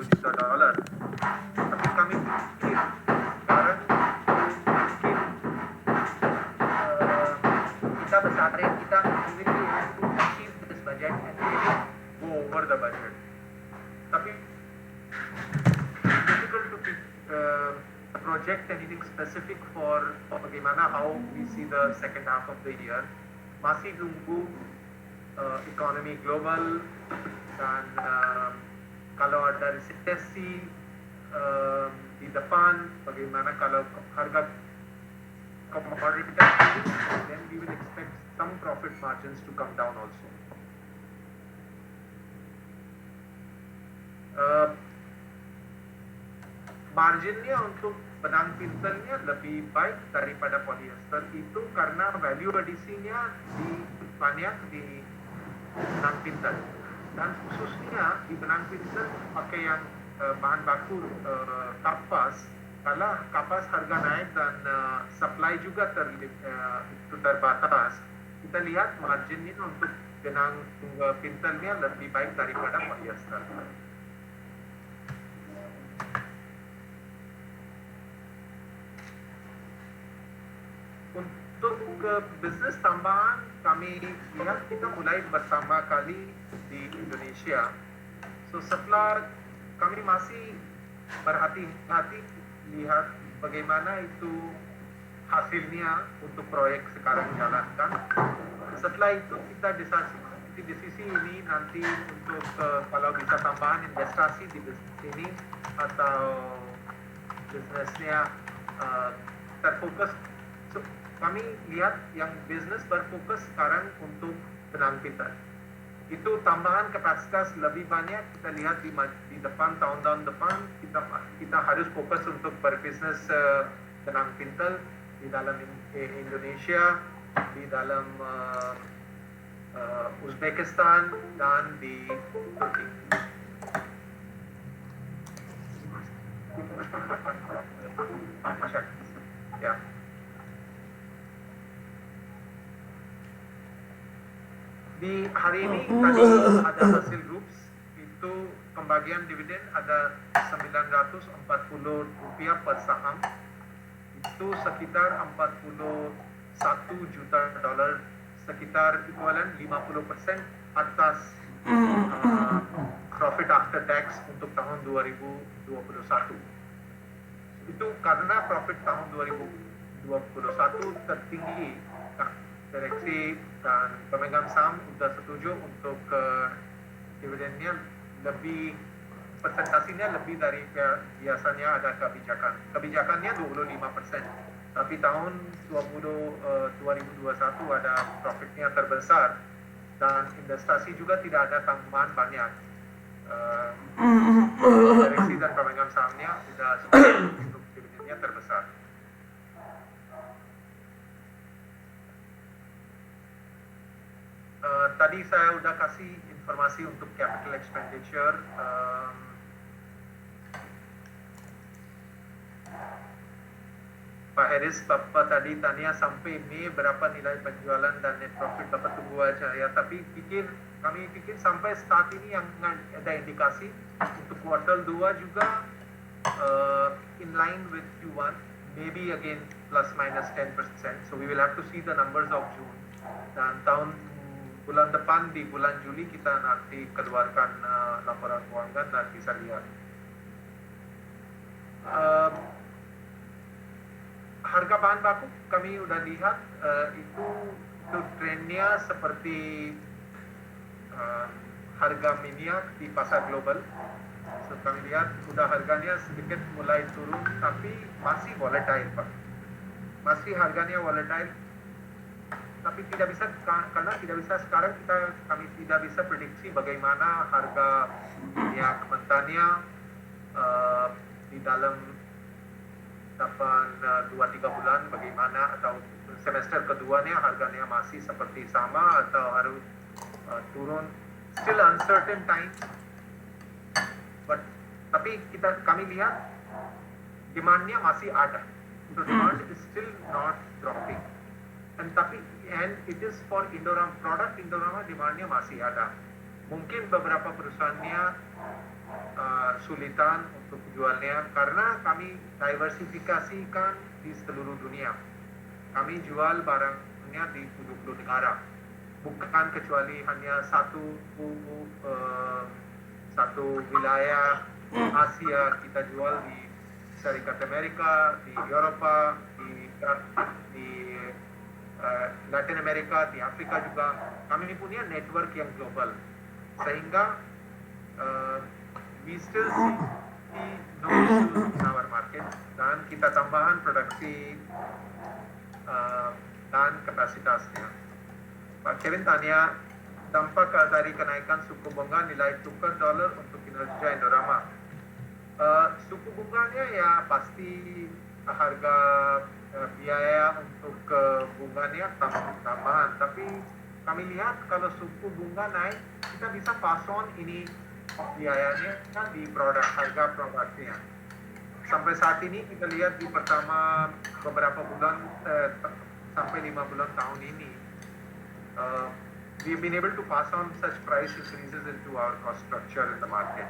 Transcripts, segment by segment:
juta dolar. Tapi kami pikir sekarang mungkin kita besarin, kita will be able to achieve this budget and really go over the budget. Tapi difficult to project anything specific for bagaimana how we see the second half of the year. Masih tunggu ekonomi global dan kalau ada resesi di depan, bagaimana kalau harga komoditas, then we will expect some profit margins to come down also. Marginnya untuk benang pintelnya lebih baik daripada polyester itu karena value addition-nya banyak di benang pintel, dan khususnya di benang pintel pakai yang bahan baku kapas. Kalau kapas harga naik dan supply juga terbatas, kita lihat marginnya untuk benang pintelnya lebih baik daripada polyester. Untuk bisnis tambahan, kami lihat kita mulai bertambah kali di Indonesia. So setelah kami masih berhati-hati lihat bagaimana itu hasilnya untuk proyek sekarang jalankan. Setelah itu kita di sisi ini nanti untuk kalau bisa tambahan investasi di bisnis ini atau bisnisnya terfokus. So, kami lihat yang bisnis berfokus sekarang untuk benang pintel. Itu tambahan kapasitas lebih banyak kita lihat di depan, tahun-tahun depan kita harus fokus untuk berbisnis benang pintel di dalam Indonesia, di dalam Uzbekistan dan di Turki. Ya. Di hari ini tadi ada hasil groups itu pembagian dividen ada Rp940 per saham, itu sekitar 41 juta dolar, sekitar ekuivalent 50% atas profit after tax untuk tahun 2021. Itu karena profit tahun 2021 tertinggi. Direksi dan pemegang saham sudah setuju untuk dividennya lebih, presentasinya lebih dari biasanya ada kebijakannya 25%, tapi tahun 2021 ada profitnya terbesar dan investasi juga tidak ada tambahan banyak. Direksi dan pemegang sahamnya sudah setuju untuk dividennya terbesar. Tadi saya sudah kasih informasi untuk capital expenditure. Pak Heris, Bapak tadi tanya sampai Mei berapa nilai penjualan dan net profit, Bapak tunggu aja ya. Tapi kami pikir sampai saat ini yang ada indikasi untuk kuartal 2 juga in line with Q1, maybe again plus minus 10%. So we will have to see the numbers of June. Dan bulan depan di bulan Juli kita nanti keluarkan laporan keuangan dan bisa lihat. Harga bahan baku kami udah lihat itu trennya seperti harga minyak di pasar global. So, kami lihat udah harganya sedikit mulai turun tapi masih volatile, Pak. Masih harganya volatile. Tapi tidak bisa, karena tidak bisa sekarang kami tidak bisa prediksi bagaimana harga minyak mentahnya di dalam 2-3 bulan bagaimana, atau semester keduanya harganya masih seperti sama atau harus turun. Still uncertain times, tapi kami lihat demandnya masih ada. So demand is still not dropping. And it is for Indorama, produk Indorama demandnya masih ada. mungkin beberapa perusahaannya sulitan untuk jualnya karena kami diversifikasikan di seluruh dunia. Kami jual barangnya di 70 negara, bukan kecuali hanya satu wilayah Asia. Kita jual di Serikat Amerika, di Eropa, di Latin Amerika, di Afrika juga. Kami punya network yang global, sehingga we still see no issues in our market, dan kita tambahan produksi dan kapasitasnya. Pak Kevin tanya, dampak dari kenaikan suku bunga nilai tukar dolar untuk kinerja Indorama. Suku bunganya ya pasti harga biaya untuk bunganya tambahan, tapi kami lihat kalau suku bunga naik, kita bisa pass on ini biayanya kan di harga produknya. Sampai saat ini kita lihat di pertama beberapa bulan sampai 5 bulan tahun ini, we've been able to pass on such price increases into our cost structure in the market.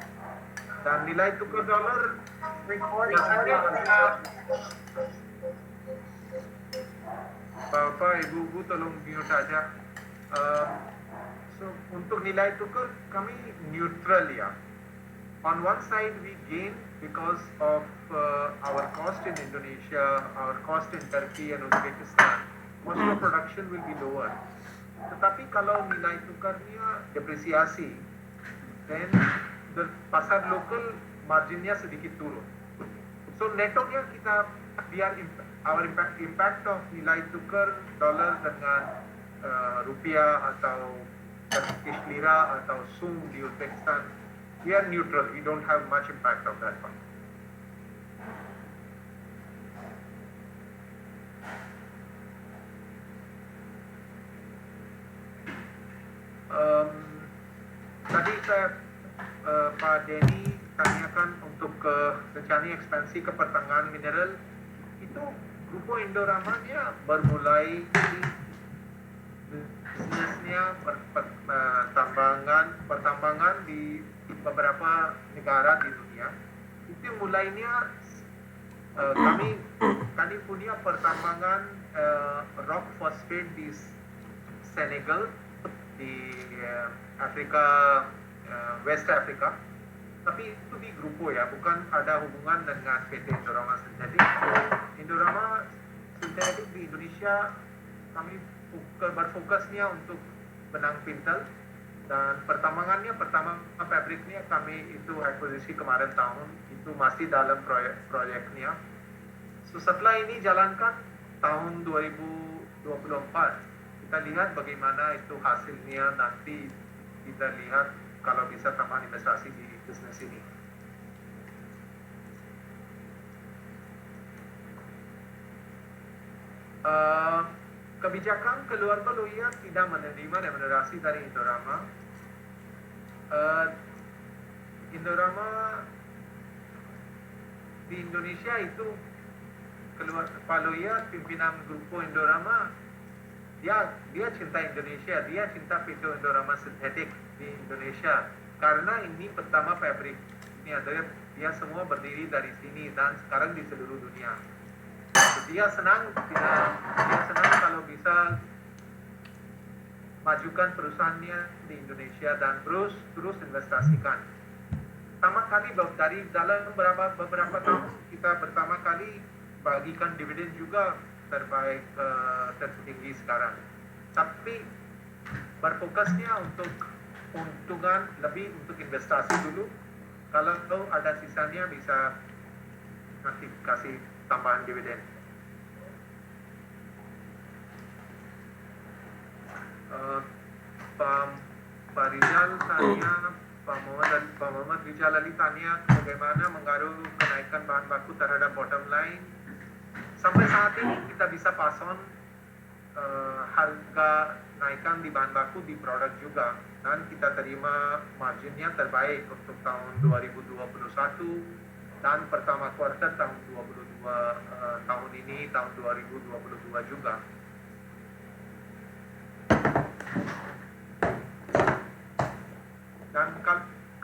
Dan nilai tukar dolar Bapak, Ibu, tolong mute aja. So untuk nilai tukar kami neutral ya. On one side we gain because of our cost in Indonesia, our cost in Turkey and Uzbekistan. Most of production will be lower. Tetapi kalau nilai tukarnya depresiasi, then the pasar lokal marginnya sedikit turun. So netonya kita biar impact of nilai tukar dolar dengan rupiah atau Turkish lira atau sum di Uzbekistan, we are neutral. We don't have much impact of that one. Tadi Pak Denny tanyakan untuk rencana ekspansi ke pertambangan mineral, itu Grupo Indorama-nya bermulai bisnisnya pertambangan di beberapa negara di dunia. Itu mulainya kami punya pertambangan rock phosphate di Senegal, di Afrika, West Africa. Tapi itu di Grupo ya, bukan ada hubungan dengan PT Indorama Synthetic. Indorama Synthetic di Indonesia kami berfokusnya untuk benang pintal, dan pertambangan pabriknya kami itu akuisisi kemarin tahun, itu masih dalam proyeknya. So setelah ini jalankan tahun 2024, kita lihat bagaimana itu hasilnya, nanti kita lihat kalau bisa tambah investasi di bisnis ini. Kebijakan keluarga loya tidak menerima remunerasi dari Indorama. Indorama di Indonesia itu Pak Loya, pimpinan Grupo Indorama, dia cinta Indonesia, dia cinta PT Indorama Synthetic di Indonesia, karena ini pertama pabrik ini ada, dia semua berdiri dari sini dan sekarang di seluruh dunia. Dia senang kalau bisa majukan perusahaannya di Indonesia dan terus investasikan. Pertama kali dari dalam beberapa tahun kita pertama kali bagikan dividen juga terbaik, tertinggi sekarang. Tapi berfokusnya untuk keuntungan lebih untuk investasi dulu. Kalau ada sisanya bisa nanti kasih tambahan dividen. Pak Rizal tanya, Pak Muhammad Rizal Ali tanya bagaimana mengaruh kenaikan bahan baku terhadap bottom line. Sampai saat ini kita bisa pass on harga naikkan di bahan baku di produk juga, dan kita terima marginnya terbaik untuk tahun 2021 dan pertama kuartal tahun 2022, tahun ini tahun 2022 juga. Dan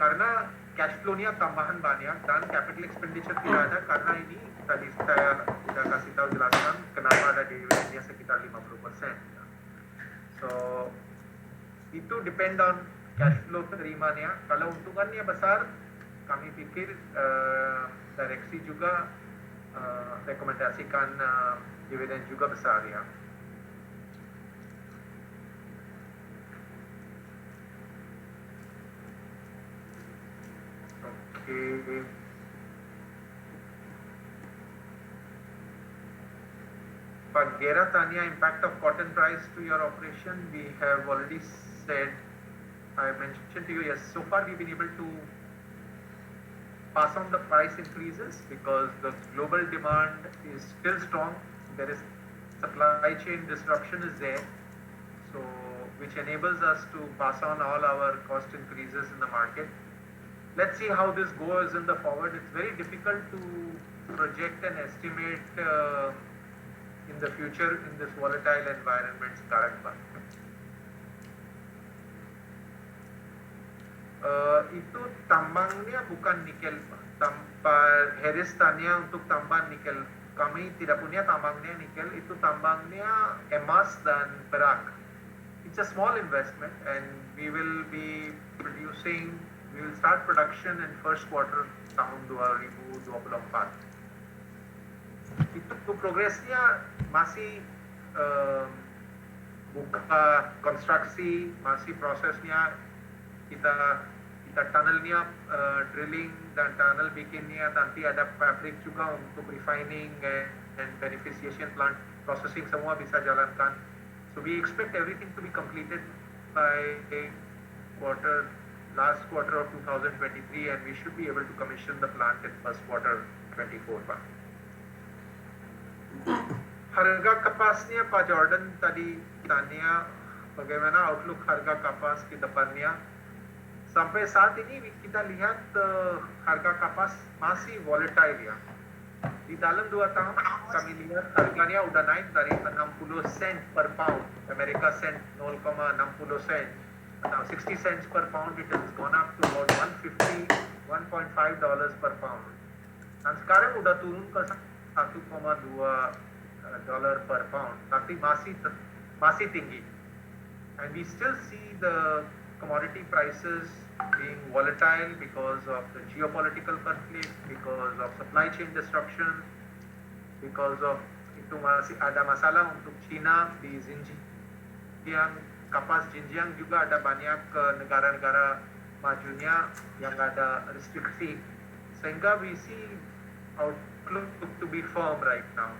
karena cash flow-nya tambahan banyak dan capital expenditure tidak ada, karena ini tadi saya sudah kasih tahu jelaskan kenapa ada dividennya sekitar 50%. So itu depend on cash flow terimanya. Kalau untungannya besar, kami pikir direksi juga rekomendasikan dividen juga besar ya. Okay. But Gera Tanya, impact of cotton price to your operation, we have already said, I mentioned to you, yes, so far we've been able to pass on the price increases because the global demand is still strong. There is supply chain disruption is there, so which enables us to pass on all our cost increases in the market. Let's see how this goes in the forward. It's very difficult to project and estimate in the future in this volatile environment sekarang, Pak. Itu tambangnya bukan nikel, Pak. Harris tanya untuk tambang nikel. Kami tidak punya tambangnya nikel, itu tambangnya emas dan perak. It's a small investment and we will start production in first quarter tahun 2024. Itu progresnya masih buka konstruksi, masih prosesnya kita tunnelnya drilling dan tunnel bikinnya, nanti ada fabrik juga untuk refining and beneficiation plant processing semua bisa jalankan. So we expect everything to be completed by last quarter of 2023 and we should be able to commission the plant in first quarter 24, Pak. Harga kapasnya Pak Jordan tadi tanya bagaimana outlook harga kapas ke depannya. Sampai saat ini kita lihat harga kapas masih volatile ya. Di dalam 2 tahun kami lihat harganya udah naik dari 60 sen per pound, Amerika cent 0,60 sen. Now 60 cents per pound, it has gone up to about $1.5 per pound. Dan sekarang udah turun ke 1,2 dollar per pound, tapi masih tinggi. And we still see the commodity prices being volatile because of the geopolitical conflict, because of supply chain disruption, because of itu masih ada masalah untuk China di Xinjiang, kapas Xinjiang juga ada banyak negara-negara majunya yang ada restriksi, sehingga we see outlook to be firm right now.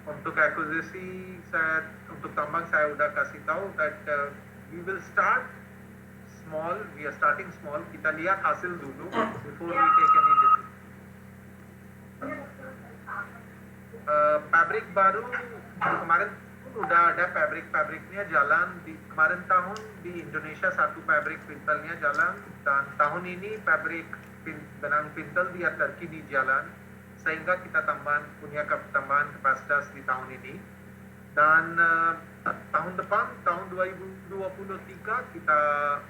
Untuk akuisisi untuk tambang saya udah kasih tahu that we will start small, we are starting small, kita lihat hasil dulu before we take any decision. Pabrik baru kemarin udah ada pabriknya jalan, di kemarin tahun di Indonesia 1 pabrik pintalnya jalan, dan tahun ini pabrik benang pintal di Turki di jalan, sehingga kita punya tambahan kapasitas di tahun ini. Dan tahun depan, tahun 2023 kita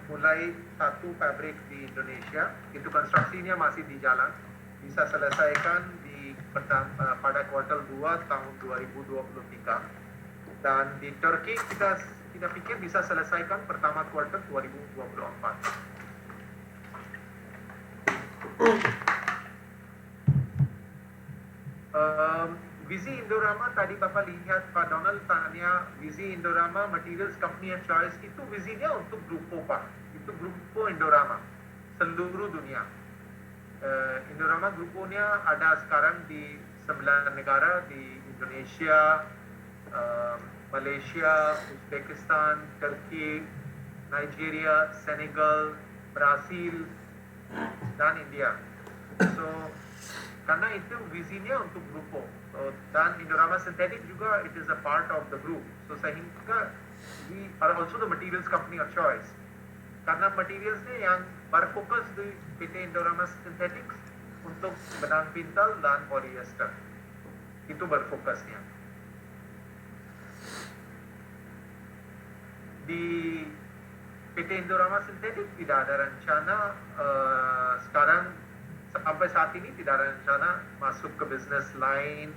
mulai 1 pabrik di Indonesia, itu konstruksinya masih di jalan, bisa selesaikan pada kuartal 2 tahun 2023. Dan di Turki kita pikir bisa selesaikan pertama kuartal 2024. Vizi Indorama tadi Bapak lihat Pak Donald tanya Vizi Indorama Materials Company of Choice, itu Vizinya untuk Grupo Pak, itu Grupo Indorama seluruh dunia. Indorama Gruponya ada sekarang di 9 negara, di Indonesia, Malaysia, Uzbekistan, Turki, Nigeria, Senegal, Brazil, dan India. So karena itu visinya untuk Grupo, dan Indorama Synthetic juga it is a part of the group. So sehingga we are also the materials company of choice. Karena materialsnya yang berfokus di PT Indorama Synthetics untuk benang pintal dan polyester, itu berfokusnya. di PT Indorama Synthetic tidak ada rencana sekarang sampai saat ini tidak ada rencana masuk ke bisnis lain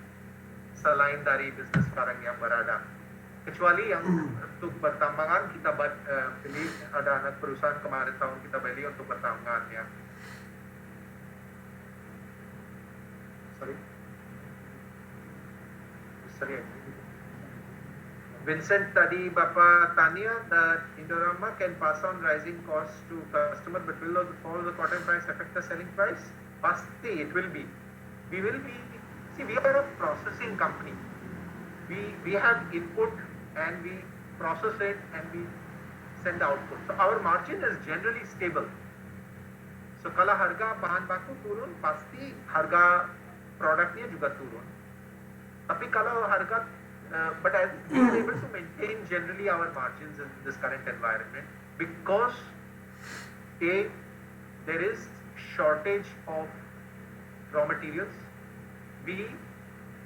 selain dari bisnis sekarang yang berada. Kecuali yang untuk pertambangan kita beli, ada anak perusahaan kemarin tahun kita beli untuk pertambangan ya. Sorry. Vincent tadi Bapak tanya that Indorama can pass on rising costs to customer, but will all the cotton price affect the selling price? Pasti it will be. We will be. See, we are a processing company. We have input and we process it and we send the output. So our margin is generally stable. So kalau harga bahan baku turun, pasti harga produknya juga turun. Tapi kalau harga but we are able to maintain generally our margins in this current environment because A, there is shortage of raw materials. B,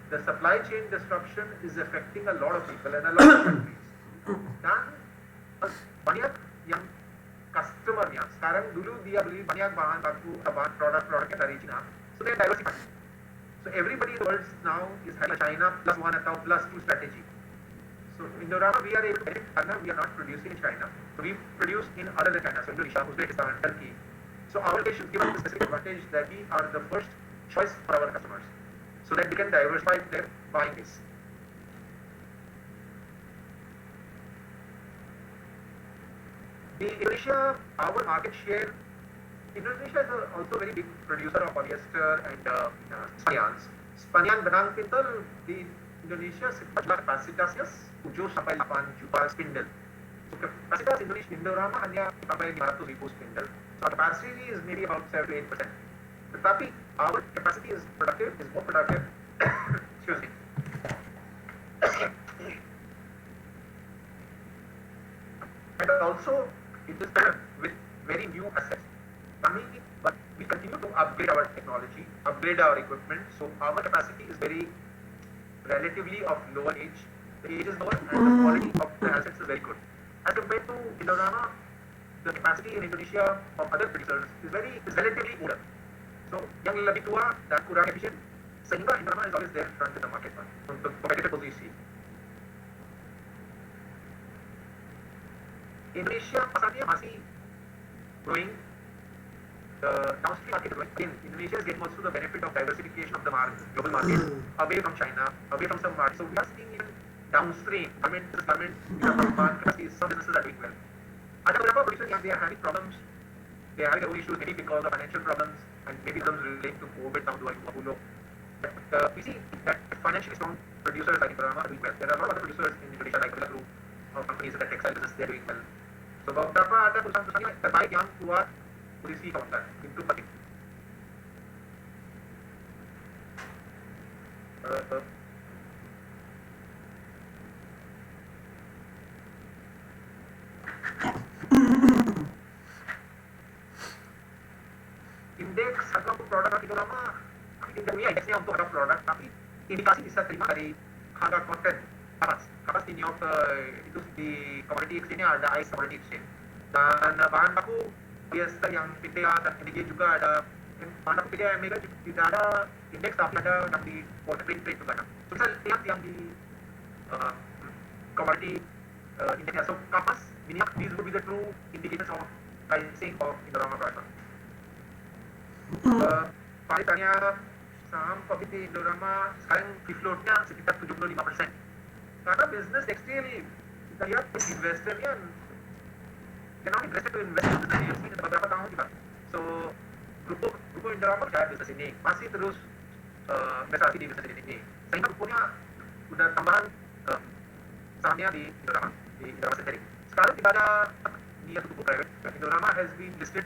the supply chain disruption is affecting a lot of people and a lot of countries. Dan banyak yang customernya sekarang, dulu dia beli banyak bahan baku, produknya dari China, so they are diversified. So everybody in the world now is having a China plus one atau plus two strategy. So in Indorama we are able to get it, we are not producing in China. So we produce in other than China, so Indonesia, Uzbekistan, Turkey. So our locations give us the specific advantage that we are the first choice for our customers, so that we can diversify their buying base. In Indonesia, our market share, Indonesia is also a very big producer of polyester and spanyans. Spanyan benang pintel di Indonesia sekitar kapasitasnya 7 sampai 8 juta spindle. So kapasitas Indonesia Indorama hanya sampai 500,000 spindle. So our capacity is maybe about 7 to 8%. Tetapi our capacity is more productive. Excuse me. And also it is with very new assets. But we continue to upgrade our technology, upgrade our equipment, so our capacity is very relatively of lower age. The age is lower and the quality of the assets is very good. As compared to Indorama, the capacity in Indonesia of other producers is relatively older. So yang lebih tua dan kurang efisien, sehingga Indorama is always there in front of the market untuk competitive posisi. Indonesia pasarnya masih growing. The downstream market is growing. Indonesia is getting also the benefit of diversification of the market, global market, away from China, away from some markets. So we are seeing even downstream, government, capacity, some businesses are doing well. Ada beberapa producers yang they are having problems, they are having their own issues, maybe because of financial problems and maybe problems related to COVID tahun 2020. But we see that financially strong producers like Indorama are doing well. There are a lot of other producers in Indonesia like Birla Group or companies in the textile business, they are doing well. So beberapa ada perusahaan-perusahaan yang terbaik yang kuat posisi kawasan, itu penting. Indeks harga untuk produk Indorama, tidak punya indeksnya untuk harga produk, tapi indikasi bisa terima dari harga konten kapas di New York, itu di commodity exchange ada ICE commodity exchange, dan bahan baku polyester yang PTA dan NDG juga ada. Bahan baku PTA Mega tidak ada indeks, tapi ada yang di trade juga. So kita lihat yang di commodity indexnya. So kapas, minyak, these would be the true indicators of pricing of Indorama product. Pak tanya saham komoditi Indorama sekarang free floatnya sekitar 75%. Karena bisnis tekstil kita lihat investornya not interested to invest in this industry beberapa tahun juga. So grupo Indorama percaya bisnis ini, masih terus investasi di bisnis ini. Sehingga gruponya udah tambahan sahamnya di Indorama Synthetic. Sekarang tidak ada dia grupo private. Indorama has been listed